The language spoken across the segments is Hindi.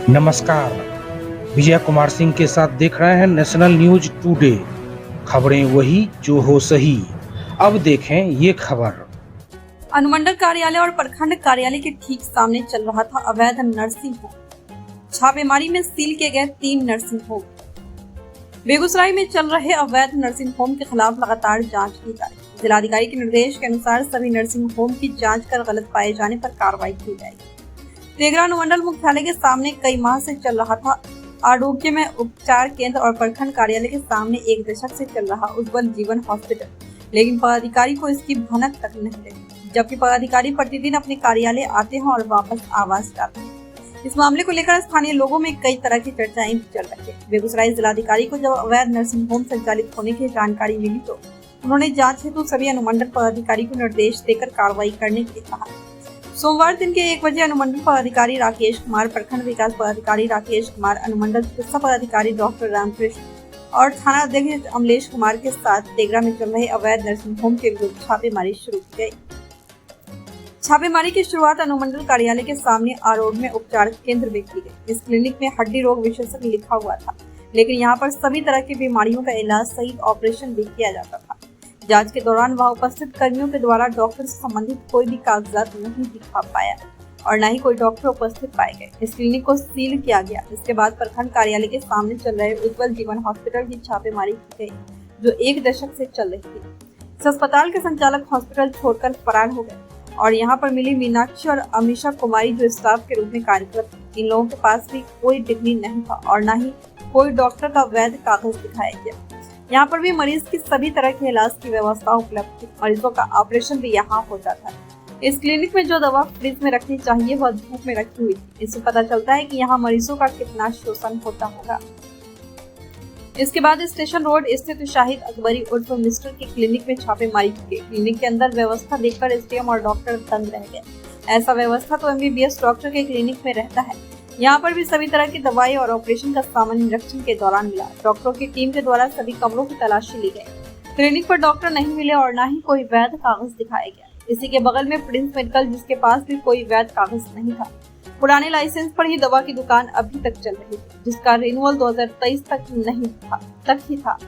नमस्कार, विजय कुमार सिंह के साथ देख रहे हैं नेशनल न्यूज टुडे। खबरें वही जो हो सही। अब देखें ये खबर। अनुमंडल कार्यालय और प्रखंड कार्यालय के ठीक सामने चल रहा था अवैध नर्सिंग होम। छापेमारी में सील किए गए 3 नर्सिंग होम। बेगूसराय में चल रहे अवैध नर्सिंग होम के खिलाफ लगातार जांच की जा रही है। जिलाधिकारी के निर्देश के अनुसार सभी नर्सिंग होम की जांच कर गलत पाए जाने पर कार्रवाई की जाएगी। तेघड़ा अनुमंडल मुख्यालय के सामने कई माह से चल रहा था आरोग्य में उपचार केंद्र और प्रखंड कार्यालय के सामने 1 दशक से चल रहा उज्जवल जीवन हॉस्पिटल, लेकिन पदाधिकारी को इसकी भनक तक नहीं लगी, जबकि पदाधिकारी प्रतिदिन अपने कार्यालय आते हैं और वापस आवास जाते हैं। इस मामले को लेकर स्थानीय लोगों में कई तरह की चर्चाएं चल रही है। बेगूसराय जिलाधिकारी को जब अवैध नर्सिंग होम संचालित होने की जानकारी मिली तो उन्होंने जांच हेतु सभी अनुमंडल पदाधिकारी को निर्देश देकर कार्रवाई करने के लिए कहा। सोमवार दिन के 1 बजे अनुमंडल पदाधिकारी राकेश कुमार, प्रखंड विकास पदाधिकारी राकेश कुमार, अनुमंडल चिकित्सा पदाधिकारी डॉक्टर रामकृष्ण और थाना अध्यक्ष अमलेश कुमार के साथ तेघड़ा में चल रहे अवैध नर्सिंग होम के विरुद्ध छापेमारी शुरू की गई। छापेमारी की शुरुआत अनुमंडल कार्यालय के सामने आरोड में उपचार केंद्र में की गई। इस क्लिनिक में हड्डी रोग विशेषज्ञ लिखा हुआ था, लेकिन यहाँ पर सभी तरह की बीमारियों का इलाज सहित ऑपरेशन भी किया जाता था। जांच के दौरान वहां उपस्थित कर्मियों के द्वारा डॉक्टर से संबंधित कोई भी कागजात नहीं दिखा पाया और न ही कोई डॉक्टर उपस्थित पाए गए। इस क्लिनिक को सील किया गया। इसके बाद प्रखंड कार्यालय के सामने चल रहे उज्जवल जीवन हॉस्पिटल की छापेमारी की गई, जो 1 दशक से चल रही थी। इस अस्पताल के संचालक हॉस्पिटल छोड़कर फरार हो गए और यहाँ पर मिली मीनाक्षी और अमीषा कुमारी, जो स्टाफ के रूप में कार्यरत थी। इन लोगों के पास भी कोई डिग्री नहीं था और न ही कोई डॉक्टर का वैध कागज दिखाया गया। यहाँ पर भी मरीज की सभी तरह के इलाज की व्यवस्था उपलब्ध थी। मरीजों का ऑपरेशन भी यहाँ होता था। इस क्लिनिक में जो दवा फ्रिज में रखनी चाहिए वह धूप में रखी हुई थी। इससे पता चलता है कि यहाँ मरीजों का कितना शोषण होता होगा। इसके बाद स्टेशन रोड स्थित शाहिद अकबरी उर्फ मिस्टर की क्लिनिक में छापेमारी की गई। क्लिनिक के अंदर व्यवस्था देखकर एसडीएम और डॉक्टर दंग रह गए। ऐसा व्यवस्था तो एमबीबीएस डॉक्टर के क्लिनिक में रहता है। यहाँ पर भी सभी तरह की दवाई और ऑपरेशन का सामान निरीक्षण के दौरान मिला। डॉक्टरों की टीम के द्वारा सभी कमरों की तलाशी ली गई। क्लिनिक पर डॉक्टर नहीं मिले और न ही कोई वैध कागज दिखाया गया। इसी के बगल में प्रिंस मेडिकल, जिसके पास भी कोई वैध कागज नहीं था। पुराने लाइसेंस पर ही दवा की दुकान अभी तक चल रही थी, जिसका रिन्यूअल 2023 तक ही था।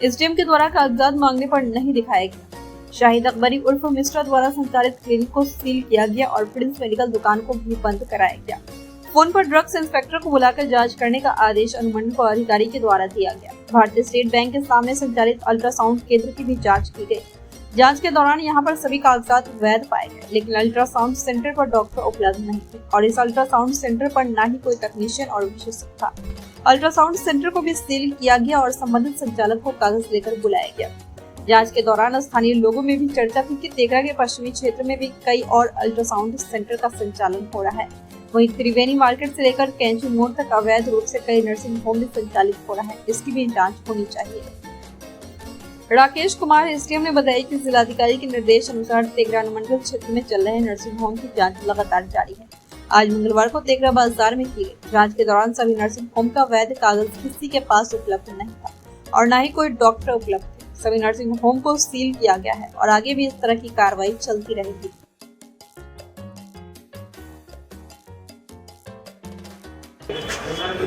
एसडीएम के द्वारा कागजात मांगने पर नहीं दिखाया गया। शाहिद अकबरी उर्फ मिस्टर द्वारा संचालित क्लिनिक को सील किया गया और प्रिंस मेडिकल दुकान को भी बंद कराया गया। फोन पर ड्रग्स इंस्पेक्टर को बुलाकर जांच करने का आदेश अनुमंडल पदाधिकारी के द्वारा दिया गया। भारतीय स्टेट बैंक के सामने संचालित अल्ट्रासाउंड केंद्र की भी जांच की गई। जांच के दौरान यहां पर सभी कागजात वैध पाए गए, लेकिन अल्ट्रासाउंड सेंटर पर डॉक्टर उपलब्ध नहीं थे और इस अल्ट्रासाउंड सेंटर पर न ही कोई टेक्नीशियन और विशेषज्ञ था। अल्ट्रासाउंड सेंटर को भी सील किया गया और संबंधित संचालक को कागज लेकर बुलाया गया। जांच के दौरान स्थानीय लोगों में भी चर्चा थी कि तेघड़ा के पश्चिमी क्षेत्र में भी कई और अल्ट्रासाउंड सेंटर का संचालन हो रहा है। वहीं त्रिवेणी मार्केट से लेकर कैंची मोड़ तक अवैध रूप से कई नर्सिंग होम भी संचालित हो रहा है। इसकी भी जांच होनी चाहिए। राकेश कुमार एसडीएम ने बताया कि जिलाधिकारी के निर्देश अनुसार तेघड़ा अनुमंडल क्षेत्र में चल रहे नर्सिंग होम की जांच लगातार जारी है। आज मंगलवार को तेघड़ा बाजार में की गई जांच के दौरान सभी नर्सिंग होम का वैध कागज किसी के पास उपलब्ध नहीं था और न ही कोई डॉक्टर उपलब्ध थे। सभी नर्सिंग होम को सील किया गया है और आगे भी इस तरह की कार्रवाई चलती रहेगी।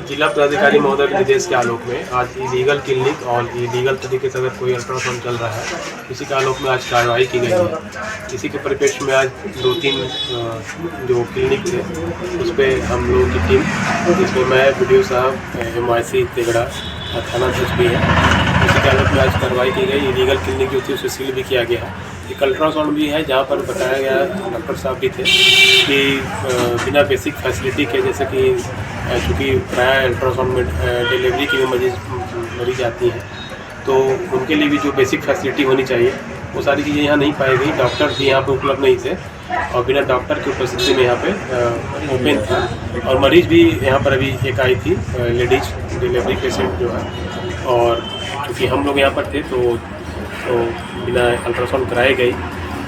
जिला पदाधिकारी महोदय के निर्देश के आलोक में आज इलीगल क्लिनिक और इलीगल तरीके से अगर कोई अल्ट्रासाउंड चल रहा है, इसी के आलोक में आज कार्रवाई की गई है। इसी के परिप्रेक्ष्य में आज 2-3 जो क्लिनिक थे उस पर हम लोगों की टीम, जिसमें मैं वीडियो साहब MIC तेघड़ा थाना अध्यक्ष भी है, इसी के आलोक में आज कार्रवाई की गई। इलीगल क्लिनिक जो थी उसे सील भी किया गया है। एक अल्ट्रासाउंड भी है जहाँ पर बताया गया, डॉक्टर साहब भी थे कि बिना बेसिक फैसिलिटी के, जैसे कि चूँकि प्राय अल्ट्रासाउंड में डिलीवरी की भी मरीज आती है, तो उनके लिए भी जो बेसिक फैसिलिटी होनी चाहिए वो सारी चीज़ें यहाँ नहीं पाई गई। डॉक्टर भी यहाँ पे उपलब्ध नहीं थे और बिना डॉक्टर की उपस्थिति में यहाँ पे ओपन था। और मरीज भी यहाँ पर अभी एक आई थी, लेडीज डिलीवरी पेशेंट जो है, और चूँकि हम लोग यहाँ पर थे तो बिना अल्ट्रासाउंड कराई गई,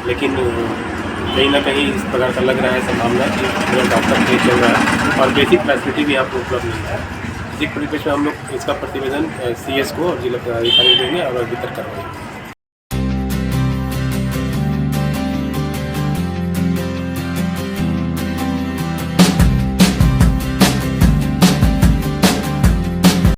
लेकिन कहीं ना कहीं इस प्रकार का लग रहा है संभावना कि बिना डॉक्टर नहीं चल रहा है और बेसिक फैसिलिटी भी यहाँ पर उपलब्ध नहीं है। इसी परिप्रेक्ष्य में हम लोग इसका प्रतिवेदन CS को और जिला पदाधिकारी देंगे और भीतर करवाएंगे।